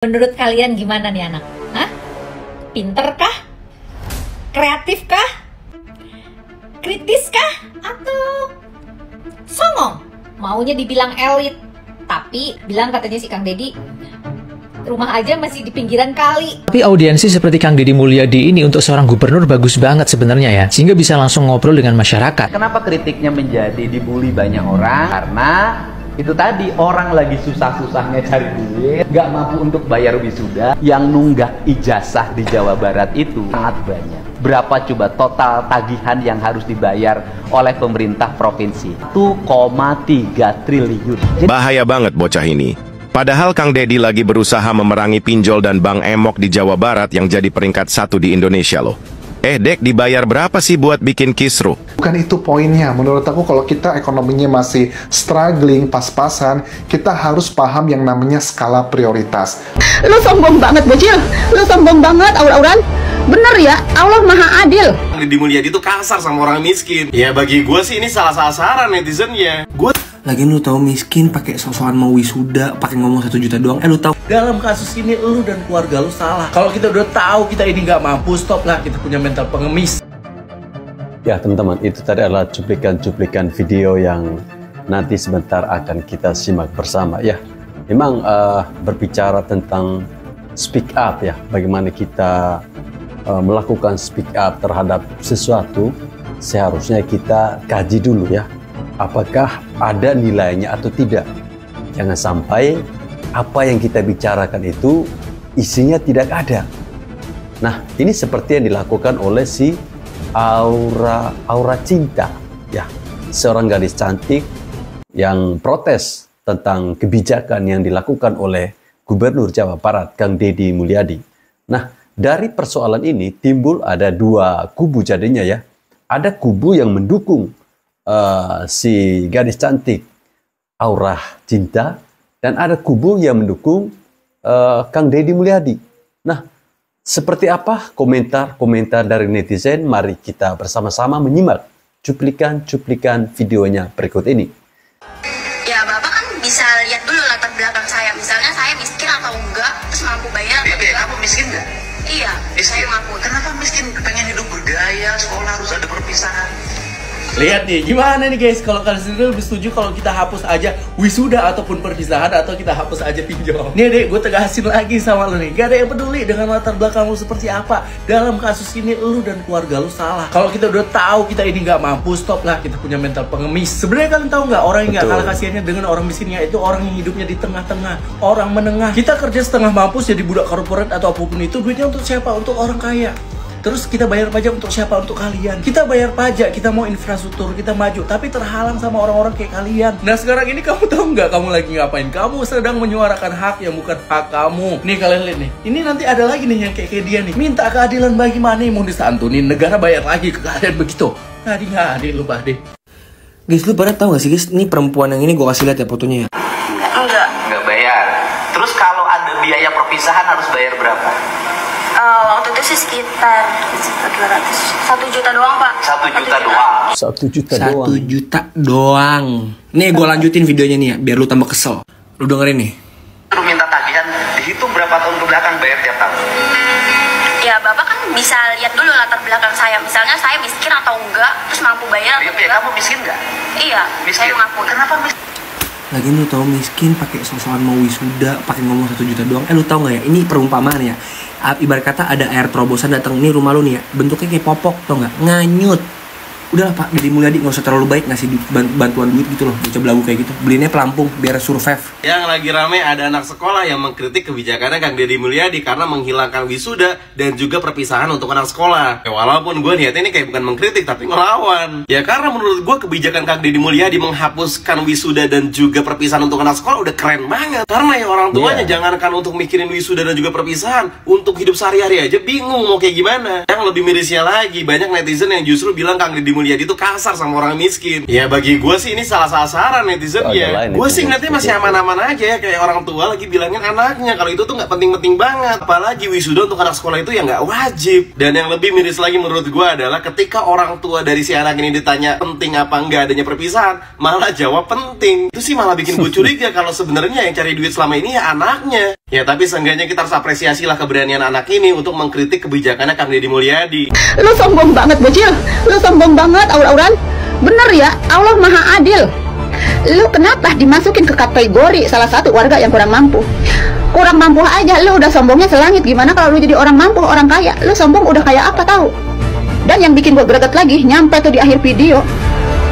Menurut kalian gimana nih anak? Hah? Pinter kah? Kreatif kah? Kritis kah? Atau songong? Maunya dibilang elit, tapi bilang katanya si Kang Deddy, rumah aja masih di pinggiran kali. Tapi audiensi seperti Kang Deddy Mulyadi ini untuk seorang gubernur bagus banget sebenarnya ya, sehingga bisa langsung ngobrol dengan masyarakat. Kenapa kritiknya menjadi dibully banyak orang? Karena itu tadi, orang lagi susah-susahnya cari duit, nggak mampu untuk bayar wisuda. Yang nunggak ijazah di Jawa Barat itu sangat banyak. Berapa coba total tagihan yang harus dibayar oleh pemerintah provinsi? 1,3 triliun. Bahaya banget bocah ini. Padahal Kang Deddy lagi berusaha memerangi pinjol dan bank emok di Jawa Barat yang jadi peringkat 1 di Indonesia loh. Dek, dibayar berapa sih buat bikin kisruh? Bukan itu poinnya. Menurut aku kalau kita ekonominya masih struggling, pas-pasan, kita harus paham yang namanya skala prioritas. Lu sombong banget, bocil. Lu sombong banget, aur-auran. Bener ya, Allah Maha Adil. Deddy Mulyadi itu kasar sama orang miskin. Ya bagi gue sih ini salah sasaran netizennya. Lagian lu tahu miskin pakai sosokan mau wisuda, pakai ngomong 1 juta doang. Lu tahu dalam kasus ini lu dan keluarga lu salah. Kalau kita udah tahu kita ini nggak mampu, stop lah, kita punya mental pengemis. Ya teman-teman, itu tadi adalah cuplikan-cuplikan video yang nanti sebentar akan kita simak bersama ya. Memang berbicara tentang speak up ya, bagaimana kita melakukan speak up terhadap sesuatu, seharusnya kita kaji dulu ya. Apakah ada nilainya atau tidak? Jangan sampai apa yang kita bicarakan itu isinya tidak ada. Nah, ini seperti yang dilakukan oleh si Aura Cinta, ya, seorang gadis cantik yang protes tentang kebijakan yang dilakukan oleh Gubernur Jawa Barat, Kang Deddy Mulyadi. Nah, dari persoalan ini timbul ada 2 kubu jadinya ya. Ada kubu yang mendukung si gadis cantik Aura Cinta, dan ada kubu yang mendukung Kang Deddy Mulyadi. Nah, seperti apa komentar dari netizen? Mari kita bersama-sama menyimak cuplikan videonya berikut ini. Ya, Bapak kan bisa lihat dulu latar belakang saya. Misalnya saya miskin atau enggak, terus mampu bayar atau enggak. Kamu miskin nggak? Iya, Miskin. saya mampu. Kenapa miskin? Pengen hidup bergaya, sekolah harus ada perpisahan. Lihat nih, gimana nih guys, kalau kalian sendiri lebih setuju kalau kita hapus aja wisuda ataupun perpisahan, atau kita hapus aja pinjol? Nih dek, gue tegasin lagi sama lu nih, gak ada yang peduli dengan latar belakang lu seperti apa. Dalam kasus ini lu dan keluarga lu salah. Kalau kita udah tahu kita ini nggak mampu, stop lah, kita punya mental pengemis. Sebenarnya kalian tahu nggak, orang yang nggak kalah kasihannya dengan orang miskinnya itu orang yang hidupnya di tengah-tengah, orang menengah. Kita kerja setengah mampus jadi budak korporat atau apapun itu, duitnya untuk siapa? Untuk orang kaya. Terus kita bayar pajak untuk siapa? Untuk kalian. Kita bayar pajak, kita mau infrastruktur, kita maju, tapi terhalang sama orang-orang kayak kalian. Nah sekarang ini kamu tahu nggak kamu lagi ngapain? Kamu sedang menyuarakan hak yang bukan hak kamu. Nih kalian lihat nih, ini nanti ada lagi nih yang kayak dia nih. Minta keadilan bagi mana yang mau disantunin, negara bayar lagi ke kalian begitu. Tadi nggak adil lu Pak deh. Guys, lu pada tahu gak sih guys, ini perempuan yang ini gue kasih lihat ya fotonya ya. Nggak bayar. Terus kalau ada biaya perpisahan harus bayar berapa? Waktu itu sih sekitar 1 juta doang, Pak. 1 juta doang. 1 juta 1 doang. juta doang. Nih gue lanjutin videonya nih ya, biar lu tambah kesel. Lu dengerin nih. Lu minta tagihan, dihitung berapa tahun ke belakang bayar tiap tahun. Ya, Bapak kan bisa lihat dulu latar belakang saya. Misalnya saya miskin atau enggak, terus mampu bayar atau enggak. Kamu miskin nggak? Iya, Miskin. saya mampu. Kenapa miskin? Lagian lu tahu miskin pakai sosokan mau wisuda, pakai ngomong 1 juta doang. Lu tahu nggak ya? Ini perumpamaan ya. Ibarat kata ada air terobosan datang nih rumah lu nih ya, bentuknya kayak popok, tau nggak? Nganyut. Udahlah Pak Deddy Mulyadi, nggak usah terlalu baik ngasih bantuan duit gitu loh, bocah belagu kayak gitu. Belinya pelampung biar survive. Yang lagi rame ada anak sekolah yang mengkritik kebijakannya Kang Deddy Mulyadi karena menghilangkan wisuda dan juga perpisahan untuk anak sekolah. Ya, walaupun gue niatnya ini kayak bukan mengkritik tapi ngelawan. Ya karena menurut gue kebijakan Kang Deddy Mulyadi menghapuskan wisuda dan juga perpisahan untuk anak sekolah udah keren banget. Karena ya orang tuanya jangankan untuk mikirin wisuda dan juga perpisahan, untuk hidup sehari-hari aja bingung mau kayak gimana. Yang lebih mirisnya lagi, banyak netizen yang justru bilang Kang Deddy Mulyadi itu kasar sama orang miskin. Ya bagi gue sih ini salah sasaran netizen ya. Gue sih ngeliatnya masih aman-aman aja ya, kayak orang tua lagi bilangin anaknya kalau itu tuh nggak penting-penting banget. Apalagi wisuda untuk anak sekolah itu ya nggak wajib. Dan yang lebih miris lagi menurut gue adalah ketika orang tua dari si anak ini ditanya penting apa enggak adanya perpisahan, malah jawab penting. Itu sih malah bikin gue curiga kalau sebenarnya yang cari duit selama ini ya anaknya. Ya tapi seenggaknya kita harus apresiasi lah keberanian anak ini untuk mengkritik kebijakannya Kang Deddy Mulyadi. Lu sombong banget bocil, lu sombong banget aur-auran. Bener ya, Allah Maha Adil. Lu kenapa dimasukin ke kategori salah satu warga yang kurang mampu? Kurang mampu aja lu udah sombongnya selangit. Gimana kalau lu jadi orang mampu, orang kaya? Lu sombong udah kayak apa tahu? Dan yang bikin gua greget lagi, nyampe tuh di akhir video,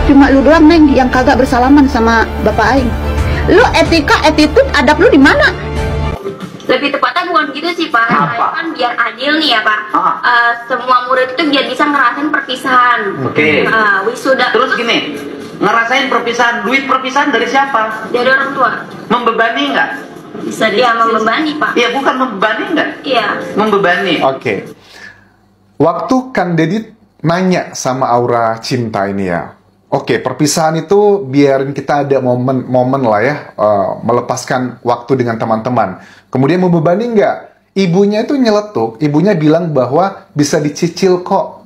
cuma lu doang neng yang kagak bersalaman sama bapak aing. Lu etika, attitude, adab lu di mana? Lebih tepatnya bukan gitu sih Pak. Saya kan biar adil nih ya Pak. Semua murid itu biar bisa ngerasain perpisahan. Oke. Wisuda. Terus gini, ngerasain perpisahan, duit perpisahan dari siapa? Dari orang tua. Membebani nggak? Bisa dia membebani Pak. Iya, bukan membebani nggak? Iya. Membebani. Oke. Waktu Kang Deddy nanya sama Aura Cinta ini ya, oke, perpisahan itu biarin kita ada momen lah ya, melepaskan waktu dengan teman-teman. Kemudian membebani nggak? Ibunya itu nyeletuk, ibunya bilang bahwa bisa dicicil kok.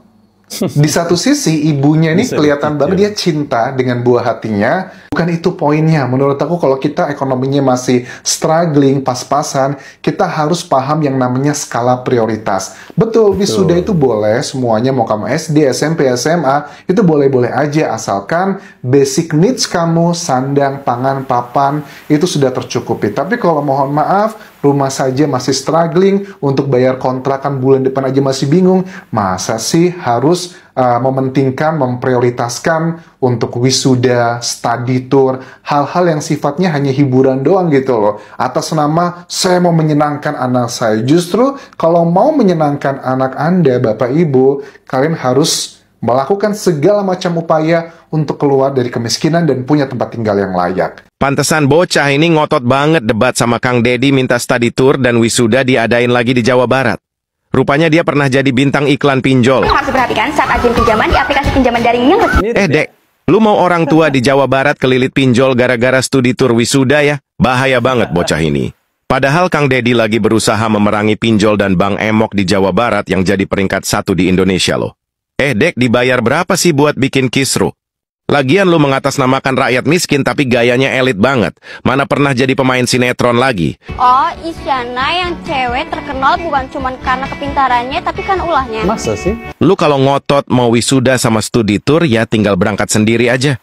Di satu sisi ibunya ini kelihatan banget dia cinta dengan buah hatinya. Bukan itu poinnya. Menurut aku kalau kita ekonominya masih struggling, pas-pasan, kita harus paham yang namanya skala prioritas. Betul, wisuda itu boleh, semuanya mau kamu SD, SMP, SMA, itu boleh-boleh aja asalkan basic needs kamu, sandang, pangan, papan, itu sudah tercukupi. Tapi kalau mohon maaf, rumah saja masih struggling, untuk bayar kontrakan bulan depan aja masih bingung, masa sih harus mementingkan, memprioritaskan untuk wisuda, study tour, hal-hal yang sifatnya hanya hiburan doang gitu loh. Atas nama saya mau menyenangkan anak saya. Justru kalau mau menyenangkan anak Anda, Bapak Ibu, kalian harus melakukan segala macam upaya untuk keluar dari kemiskinan dan punya tempat tinggal yang layak. Pantesan bocah ini ngotot banget debat sama Kang Deddy minta study tour dan wisuda diadain lagi di Jawa Barat. Rupanya dia pernah jadi bintang iklan pinjol. Harus perhatikan saat agen pinjaman di aplikasi pinjaman daringnya. Dek, lu mau orang tua di Jawa Barat kelilit pinjol gara-gara studi tur wisuda ya? Bahaya banget bocah ini. Padahal Kang Deddy lagi berusaha memerangi pinjol dan bank emok di Jawa Barat yang jadi peringkat 1 di Indonesia loh. Dek, dibayar berapa sih buat bikin kisruh? Lagian lu mengatasnamakan rakyat miskin tapi gayanya elit banget. Mana pernah jadi pemain sinetron lagi. Oh, Isyana yang cewek terkenal bukan cuma karena kepintarannya tapi kan ulahnya. Masa sih? Lu kalau ngotot mau wisuda sama studi tour ya tinggal berangkat sendiri aja.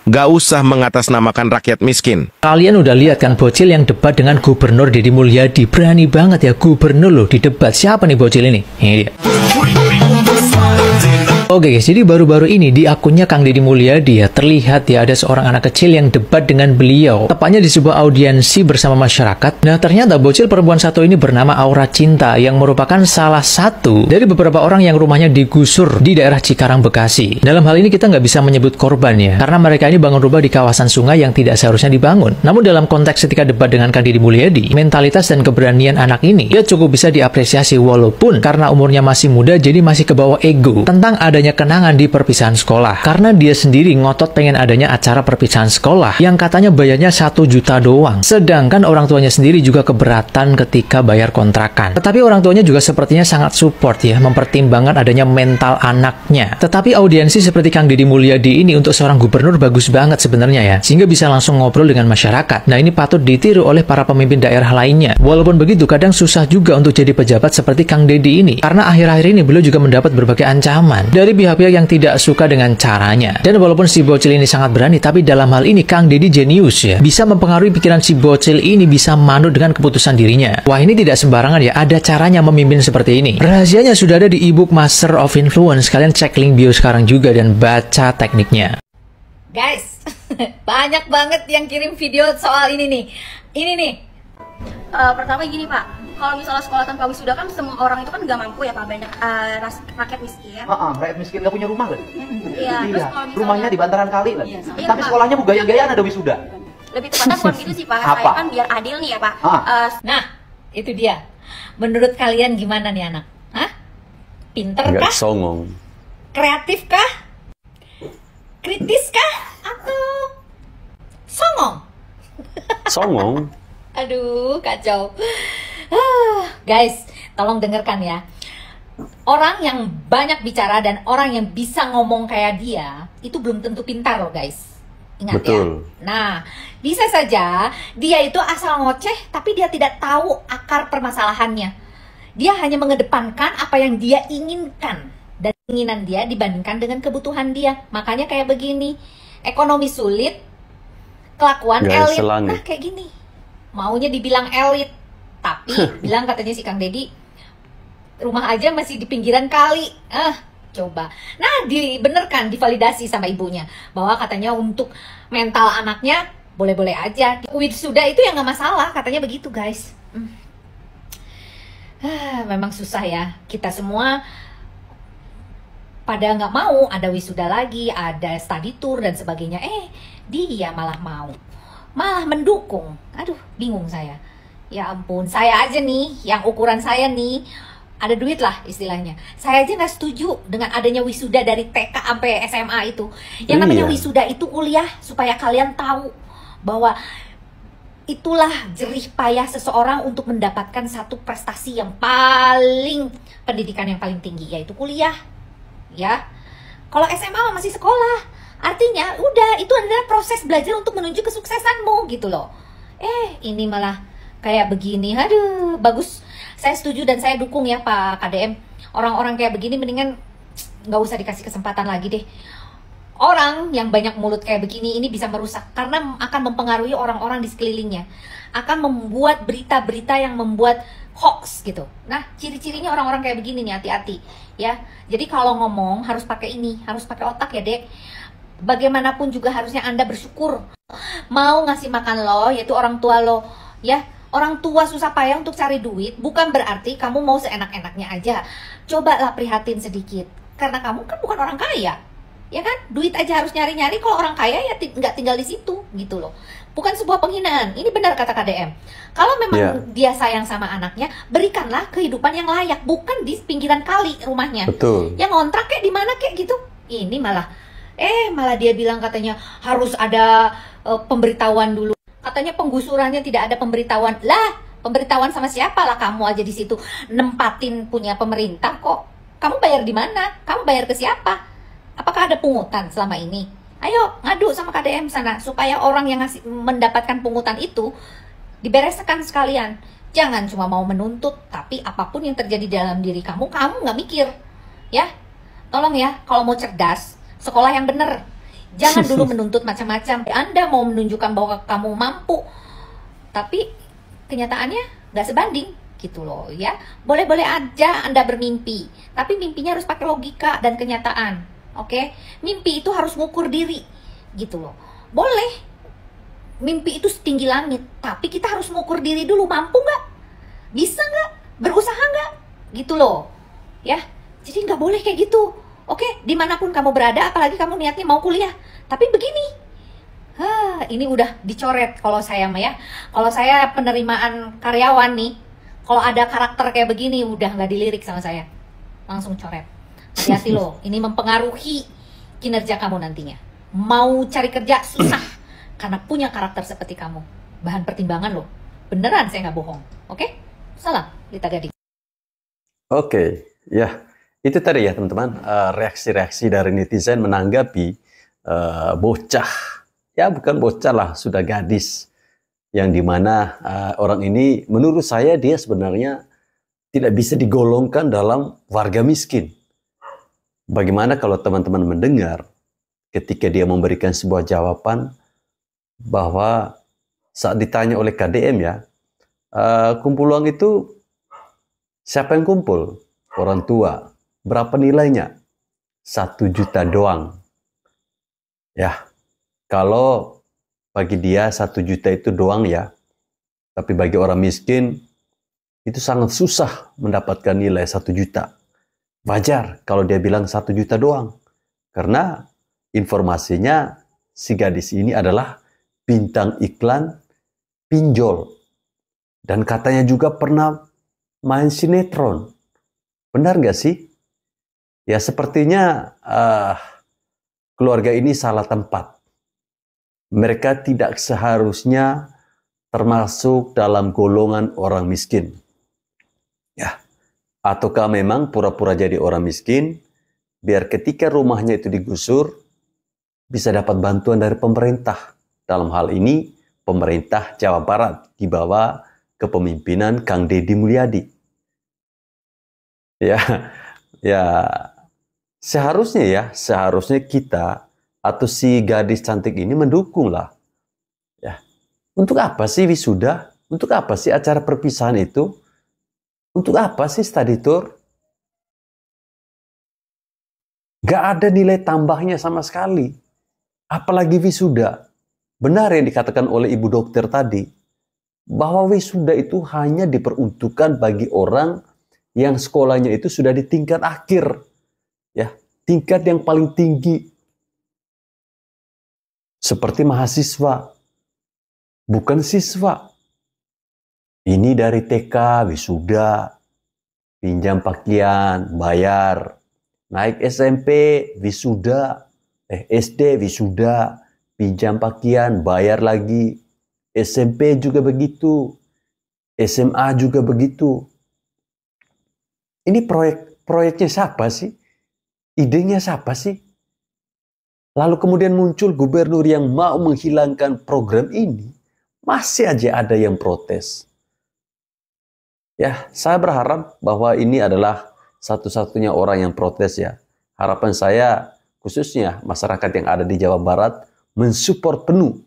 Gak usah mengatasnamakan rakyat miskin. Kalian udah lihat kan bocil yang debat dengan Gubernur Deddy Mulyadi. Berani banget ya gubernur loh di debat. Siapa nih bocil ini? Ini dia. Oke guys, jadi baru-baru ini di akunnya Kang Deddy Mulyadi ya terlihat ya ada seorang anak kecil yang debat dengan beliau, tepatnya di sebuah audiensi bersama masyarakat. Nah ternyata bocil perempuan satu ini bernama Aura Cinta yang merupakan salah satu dari beberapa orang yang rumahnya digusur di daerah Cikarang, Bekasi. Dalam hal ini kita nggak bisa menyebut korban ya, karena mereka ini bangun rumah di kawasan sungai yang tidak seharusnya dibangun. Namun dalam konteks ketika debat dengan Kang Deddy Mulyadi, mentalitas dan keberanian anak ini ya cukup bisa diapresiasi walaupun karena umurnya masih muda jadi masih kebawa ego tentang adanya kenangan di perpisahan sekolah. Karena dia sendiri ngotot pengen adanya acara perpisahan sekolah yang katanya bayarnya 1 juta doang. Sedangkan orang tuanya sendiri juga keberatan ketika bayar kontrakan. Tetapi orang tuanya juga sepertinya sangat support ya, mempertimbangkan adanya mental anaknya. Tetapi audiensi seperti Kang Deddy Mulyadi ini untuk seorang gubernur bagus banget sebenarnya ya, sehingga bisa langsung ngobrol dengan masyarakat. Nah ini patut ditiru oleh para pemimpin daerah lainnya. Walaupun begitu kadang susah juga untuk jadi pejabat seperti Kang Deddy ini, karena akhir-akhir ini beliau juga mendapat berbagai ancaman dari pihak-pihak yang tidak suka dengan caranya. Dan walaupun si bocil ini sangat berani, tapi dalam hal ini Kang Deddy jenius ya, bisa mempengaruhi pikiran si bocil ini bisa manut dengan keputusan dirinya. Wah ini tidak sembarangan ya, ada caranya memimpin seperti ini. Rahasianya sudah ada di ebook Master of Influence. Kalian cek link bio sekarang juga dan baca tekniknya. Guys, banyak banget yang kirim video soal ini nih. Ini nih. Pertama gini Pak, kalau misalnya sekolah tanpa wisuda kan semua orang itu kan nggak mampu ya Pak, banyak rakyat miskin. Rakyat miskin nggak punya rumah kan? Iya. Terus kalau misalnya, rumahnya di bantaran kali kan? Iya, tapi sekolahnya mau gaya-gayaan ada wisuda. Lebih tepatnya bukan gitu sih Pak. Saya kan biar adil nih ya Pak. Nah, itu dia. Menurut kalian gimana nih anak? Hah? Pinter kah? Agak songong. Kreatif kah? kritis kah atau songong? Songong. Aduh, kacau. Guys, tolong dengarkan ya. Orang yang banyak bicara dan orang yang bisa ngomong kayak dia, itu belum tentu pintar loh guys. Ingat ya. Nah, bisa saja dia itu asal ngoceh, tapi dia tidak tahu akar permasalahannya. Dia hanya mengedepankan apa yang dia inginkan. Dan keinginan dia dibandingkan dengan kebutuhan dia. Makanya kayak begini. Ekonomi sulit, kelakuan elit. Nah, kayak gini. Maunya dibilang elit. Tapi, bilang katanya si Kang Deddy, rumah aja masih di pinggiran kali. Coba. Nah, dibenerkan, divalidasi sama ibunya. Bahwa katanya untuk mental anaknya, boleh-boleh aja. Wisuda itu yang gak masalah, katanya begitu guys. Memang susah ya. Kita semua pada nggak mau ada wisuda lagi, ada study tour dan sebagainya. Dia malah mau. Malah mendukung. Aduh, bingung saya. Ya ampun, saya aja nih, yang ukuran saya nih, ada duit lah istilahnya. Saya aja nggak setuju dengan adanya wisuda dari TK sampai SMA itu. Yang namanya wisuda itu kuliah supaya kalian tahu bahwa itulah jerih payah seseorang untuk mendapatkan satu prestasi yang paling, pendidikan yang paling tinggi, yaitu kuliah. Ya, kalau SMA masih sekolah, artinya udah itu adalah proses belajar untuk menuju kesuksesanmu gitu loh. Ini malah kayak begini, aduh, bagus. Saya setuju dan saya dukung ya Pak KDM. Orang-orang kayak begini mendingan nggak usah dikasih kesempatan lagi deh. Orang yang banyak mulut kayak begini ini bisa merusak karena akan mempengaruhi orang-orang di sekelilingnya. Akan membuat berita-berita yang membuat hoax gitu. Nah, ciri-cirinya orang-orang kayak begini nih, hati-hati ya. Jadi kalau ngomong harus pakai ini, harus pakai otak ya, Dek. Bagaimanapun juga harusnya Anda bersyukur. Mau ngasih makan lo, yaitu orang tua lo, ya. Orang tua susah payah untuk cari duit, bukan berarti kamu mau seenak-enaknya aja. Cobalah prihatin sedikit. Karena kamu kan bukan orang kaya. Ya kan, duit aja harus nyari-nyari. Kalau orang kaya ya nggak tinggal di situ gitu loh. Bukan sebuah penghinaan. Ini benar kata KDM. Kalau memang dia sayang sama anaknya, berikanlah kehidupan yang layak. Bukan di pinggiran kali rumahnya. Betul. Yang ngontrak kayak di mana kayak gitu. Ini malah dia bilang katanya harus ada pemberitahuan dulu. Katanya penggusurannya tidak ada pemberitahuan. Lah, pemberitahuan sama siapa lah, kamu aja di situ nempatin punya pemerintah kok. Kamu bayar di mana? Kamu bayar ke siapa? Apakah ada pungutan selama ini? Ayo ngadu sama KDM sana supaya orang yang mendapatkan pungutan itu dibereskan sekalian. Jangan cuma mau menuntut, tapi apapun yang terjadi dalam diri kamu nggak mikir. Ya, tolong ya, kalau mau cerdas, sekolah yang bener. Jangan dulu menuntut macam-macam. Anda mau menunjukkan bahwa kamu mampu, tapi kenyataannya nggak sebanding gitu loh ya. Boleh-boleh aja Anda bermimpi, tapi mimpinya harus pakai logika dan kenyataan. Oke, mimpi itu harus ngukur diri, gitu loh. Boleh, mimpi itu setinggi langit, tapi kita harus ngukur diri dulu, mampu nggak? Bisa nggak? Berusaha nggak? Gitu loh, ya. Jadi nggak boleh kayak gitu. Oke, dimanapun kamu berada, apalagi kamu niatnya mau kuliah. Tapi begini, ini udah dicoret kalau saya mah ya. Kalau saya penerimaan karyawan nih, kalau ada karakter kayak begini, udah nggak dilirik sama saya, langsung coret. Hati-hati loh, ini mempengaruhi kinerja kamu nantinya. Mau cari kerja susah karena punya karakter seperti kamu. Bahan pertimbangan loh. Beneran saya nggak bohong. Oke? Salam, Lita Gading. Oke, ya. Itu tadi ya teman-teman, reaksi-reaksi dari netizen menanggapi bocah. Ya bukan bocah lah, sudah gadis. Yang dimana orang ini menurut saya dia sebenarnya tidak bisa digolongkan dalam warga miskin. Bagaimana kalau teman-teman mendengar ketika dia memberikan sebuah jawaban bahwa saat ditanya oleh KDM ya, kumpul uang itu siapa yang kumpul? Orang tua. Berapa nilainya? 1 juta doang. Ya, kalau bagi dia 1 juta itu doang ya, tapi bagi orang miskin itu sangat susah mendapatkan nilai 1 juta. Wajar kalau dia bilang 1 juta doang. Karena informasinya si gadis ini adalah bintang iklan pinjol. Dan katanya juga pernah main sinetron. Benar nggak sih? Ya sepertinya keluarga ini salah tempat. Mereka tidak seharusnya termasuk dalam golongan orang miskin. Ya, ataukah memang pura-pura jadi orang miskin, biar ketika rumahnya itu digusur, bisa dapat bantuan dari pemerintah. Dalam hal ini, pemerintah Jawa Barat di bawah kepemimpinan Kang Deddy Mulyadi. Ya, seharusnya kita atau si gadis cantik ini mendukung lah. Ya, untuk apa sih wisuda? Untuk apa sih acara perpisahan itu? Untuk apa sih study tour? Gak ada nilai tambahnya sama sekali. Apalagi wisuda. Benar yang dikatakan oleh ibu dokter tadi, bahwa wisuda itu hanya diperuntukkan bagi orang yang sekolahnya itu sudah di tingkat akhir. Ya, tingkat yang paling tinggi. Seperti mahasiswa, bukan siswa. Ini dari TK, wisuda, pinjam pakaian, bayar. Naik SMP, wisuda, SD, wisuda, pinjam pakaian, bayar lagi. SMP juga begitu. SMA juga begitu. Ini proyeknya siapa sih? Idenya siapa sih? Lalu kemudian muncul gubernur yang mau menghilangkan program ini. Masih aja ada yang protes. Ya, saya berharap bahwa ini adalah satu-satunya orang yang protes ya. Harapan saya khususnya masyarakat yang ada di Jawa Barat mensupport penuh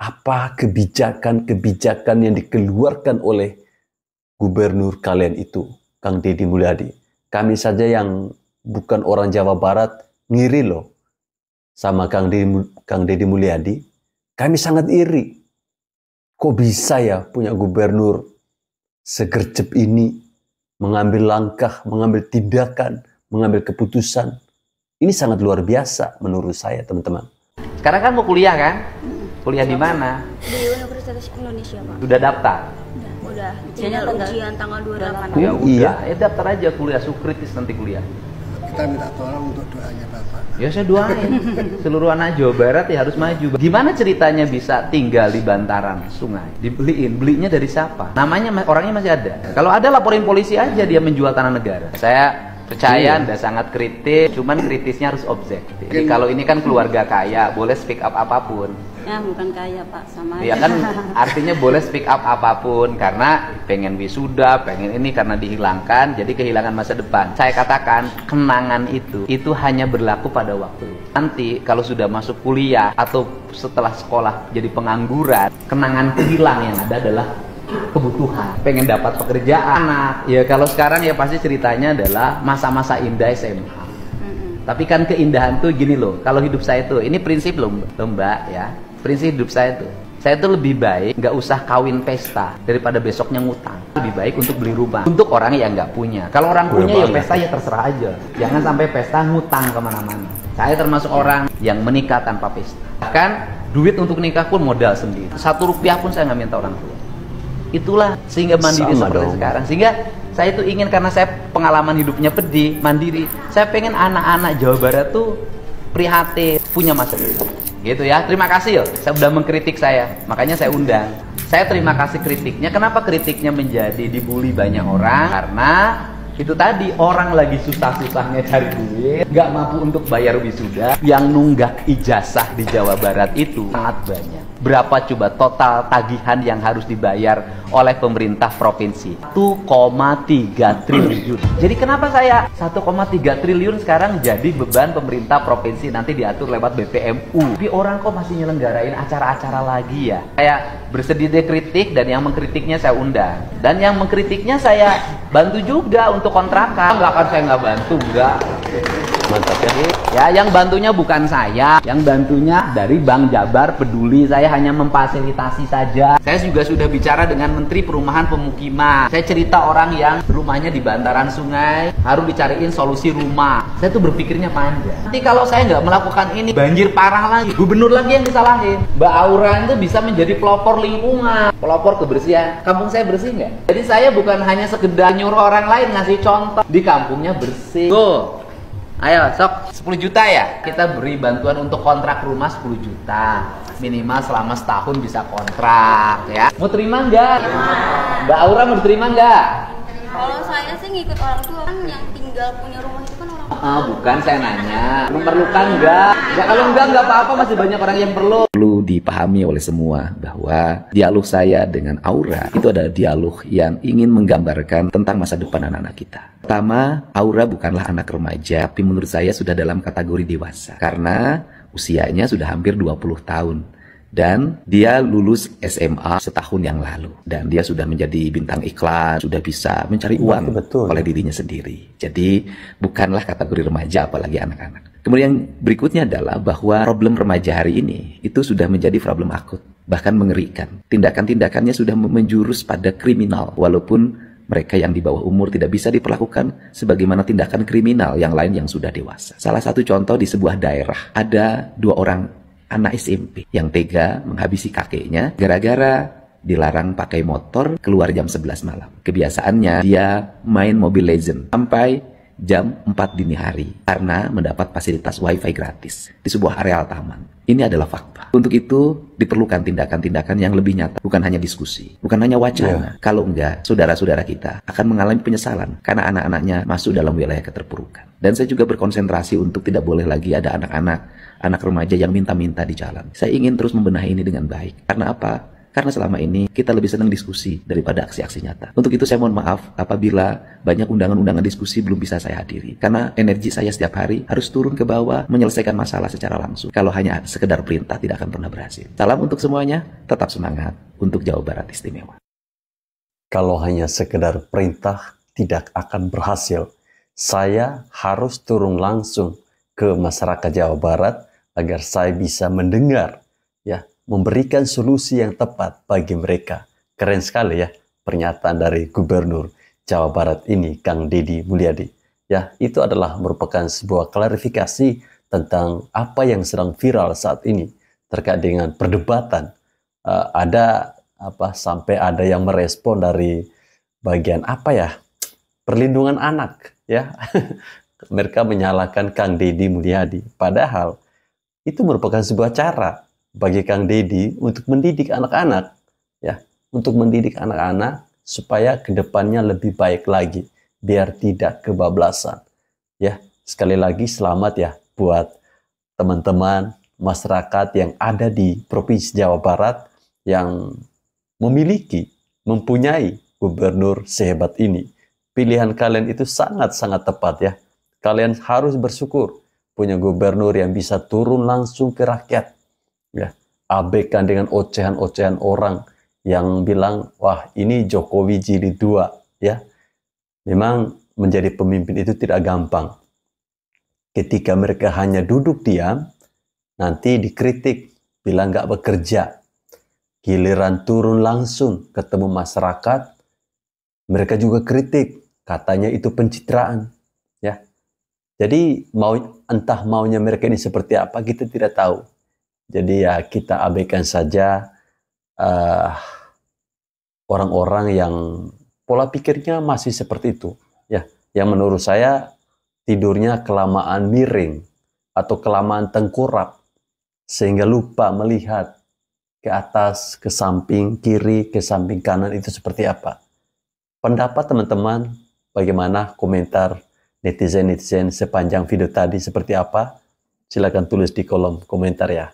apa kebijakan-kebijakan yang dikeluarkan oleh gubernur kalian itu, Kang Deddy Mulyadi. Kami saja yang bukan orang Jawa Barat ngiri loh sama Kang Deddy Mulyadi. Kami sangat iri. Kok bisa ya punya gubernur segercep ini mengambil langkah, mengambil tindakan, mengambil keputusan. Ini sangat luar biasa menurut saya, teman-teman. Sekarang kan mau kuliah kan? Kuliah di mana? Di Universitas Indonesia, Pak. Sudah daftar? Udah. Tinggal ujian tanggal 28. Ya udah, daftar aja kuliah, kritis nanti kuliah. Kita minta tolong untuk doanya Bapak. Ya saya doain. Seluruh anak Jawa Barat ya harus maju. Gimana ceritanya bisa tinggal di bantaran sungai? Belinya dari siapa? Namanya orangnya masih ada. Kalau ada laporin polisi aja dia menjual tanah negara. Saya percaya Anda sangat kritis, cuman kritisnya harus objektif. Jadi kalau ini kan keluarga kaya, boleh speak up apapun. Ya bukan kaya Pak, sama aja. Ya kan artinya boleh speak up apapun karena pengen wisuda, pengen ini karena dihilangkan, jadi kehilangan masa depan. Saya katakan kenangan itu hanya berlaku pada waktu. Nanti kalau sudah masuk kuliah atau setelah sekolah jadi pengangguran, kenangan kehilang yang ada adalah kebutuhan, pengen dapat pekerjaan. Ya kalau sekarang ya pasti ceritanya adalah masa-masa indah SMA. Tapi kan keindahan tuh gini loh, kalau hidup saya tuh, ini prinsip loh Mbak ya, prinsip hidup saya tuh lebih baik nggak usah kawin pesta daripada besoknya ngutang. Lebih baik untuk beli rumah untuk orang yang nggak punya. Kalau orang punya ya pesta ya terserah aja, jangan sampai pesta ngutang kemana-mana. Saya termasuk orang yang menikah tanpa pesta. Bahkan duit untuk nikah pun modal sendiri, 1 rupiah pun saya nggak minta orang tua. Itulah sehingga mandiri seperti sekarang. Sehingga saya itu ingin, karena saya pengalaman hidupnya pedih, mandiri. Saya pengen anak-anak Jawa Barat tuh prihatin, punya masa depan. Gitu ya. Terima kasih ya. Saya udah mengkritik saya. Makanya saya undang. Saya terima kasih kritiknya. Kenapa kritiknya menjadi dibully banyak orang? Karena itu tadi, orang lagi susah-susahnya cari duit, nggak mampu untuk bayar wisuda. Yang nunggak ijazah di Jawa Barat itu sangat banyak. Berapa coba total tagihan yang harus dibayar oleh pemerintah provinsi? 1,3 triliun. Jadi kenapa saya 1,3 triliun sekarang jadi beban pemerintah provinsi, nanti diatur lewat BPMU. Tapi orang kok masih nyelenggarain acara-acara lagi ya? Saya bersedia kritik dan yang mengkritiknya saya undang. Dan yang mengkritiknya saya bantu juga untuk kontrakan. Enggak kan saya nggak bantu, enggak. Mantap ya. Ya, yang bantunya bukan saya, yang bantunya dari Bank Jabar Peduli. Saya hanya memfasilitasi saja. Saya juga sudah bicara dengan Menteri Perumahan Pemukiman. Saya cerita orang yang rumahnya di bantaran sungai harus dicariin solusi rumah. Saya tuh berpikirnya panjang. Nanti kalau saya nggak melakukan ini, banjir parah lagi, gubernur lagi yang disalahin. Mbak Aura itu bisa menjadi pelopor lingkungan, pelopor kebersihan. Kampung saya bersih nggak? Jadi saya bukan hanya sekedar nyuruh orang lain ngasih contoh, di kampungnya bersih. Tuh. Ayo, sok 10 juta ya? Kita beri bantuan untuk kontrak rumah 10 juta. Minimal selama setahun bisa kontrak ya. Mau terima nggak? Mbak Aura mau diterima nggak? Kalau saya sih ngikut orang tua, kan yang tinggal punya rumah itu kan orang tua. Bukan, saya nanya. Memerlukan nggak? Ya kalau nggak apa-apa, masih banyak orang yang perlu. Perlu dipahami oleh semua bahwa dialog saya dengan Aura itu adalah dialog yang ingin menggambarkan tentang masa depan anak-anak kita. Pertama, Aura bukanlah anak remaja, tapi menurut saya sudah dalam kategori dewasa. Karena usianya sudah hampir 20 tahun. Dan dia lulus SMA setahun yang lalu. Dan dia sudah menjadi bintang iklan, sudah bisa mencari uang oleh dirinya sendiri. Jadi bukanlah kategori remaja apalagi anak-anak. Kemudian berikutnya adalah bahwa problem remaja hari ini itu sudah menjadi problem akut. Bahkan mengerikan. Tindakan-tindakannya sudah menjurus pada kriminal. Walaupun mereka yang di bawah umur tidak bisa diperlakukan sebagaimana tindakan kriminal yang lain yang sudah dewasa. Salah satu contoh di sebuah daerah, ada 2 orang anak SMP yang tega menghabisi kakeknya gara-gara dilarang pakai motor keluar jam 11 malam. Kebiasaannya dia main Mobile Legends sampai jam 4 dini hari karena mendapat fasilitas wifi gratis di sebuah areal taman. Ini adalah fakta. Untuk itu diperlukan tindakan-tindakan yang lebih nyata, bukan hanya diskusi, bukan hanya wacana. Kalau enggak, saudara-saudara kita akan mengalami penyesalan karena anak-anaknya masuk dalam wilayah keterpurukan. Dan saya juga berkonsentrasi untuk tidak boleh lagi ada anak remaja yang minta-minta di jalan. Saya ingin terus membenahi ini dengan baik. Karena apa? Karena selama ini kita lebih senang diskusi daripada aksi-aksi nyata. Untuk itu saya mohon maaf apabila banyak undangan-undangan diskusi belum bisa saya hadiri. Karena energi saya setiap hari harus turun ke bawah menyelesaikan masalah secara langsung. Kalau hanya sekedar perintah tidak akan pernah berhasil. Salam untuk semuanya, tetap semangat untuk Jawa Barat Istimewa. Kalau hanya sekedar perintah tidak akan berhasil. Saya harus turun langsung ke masyarakat Jawa Barat agar saya bisa mendengar, ya, memberikan solusi yang tepat bagi mereka. Keren sekali ya pernyataan dari Gubernur Jawa Barat ini, Kang Deddy Mulyadi. Ya, itu adalah merupakan sebuah klarifikasi tentang apa yang sedang viral saat ini terkait dengan perdebatan. Sampai ada yang merespon dari bagian perlindungan anak, ya. Mereka menyalahkan Kang Deddy Mulyadi. Padahal itu merupakan sebuah cara bagi Kang Deddy untuk mendidik anak-anak, ya, untuk mendidik anak-anak supaya kedepannya lebih baik lagi, biar tidak kebablasan. Ya, sekali lagi selamat ya buat teman-teman masyarakat yang ada di Provinsi Jawa Barat yang mempunyai gubernur sehebat ini. Pilihan kalian itu sangat-sangat tepat ya. Kalian harus bersyukur punya gubernur yang bisa turun langsung ke rakyat. Ya, abaikan dengan ocehan-ocehan orang yang bilang, wah ini Jokowi jilid 2. Ya, memang menjadi pemimpin itu tidak gampang. Ketika mereka hanya duduk diam, nanti dikritik, bilang nggak bekerja. Giliran turun langsung ketemu masyarakat, mereka juga kritik, katanya itu pencitraan. Ya, jadi entah maunya mereka ini seperti apa, kita tidak tahu. Jadi ya kita abaikan saja orang-orang yang pola pikirnya masih seperti itu. Ya, yang menurut saya tidurnya kelamaan miring atau kelamaan tengkurap sehingga lupa melihat ke atas, ke samping kiri, ke samping kanan itu seperti apa. Pendapat teman-teman bagaimana, komentar netizen-netizen sepanjang video tadi seperti apa? Silakan tulis di kolom komentar ya.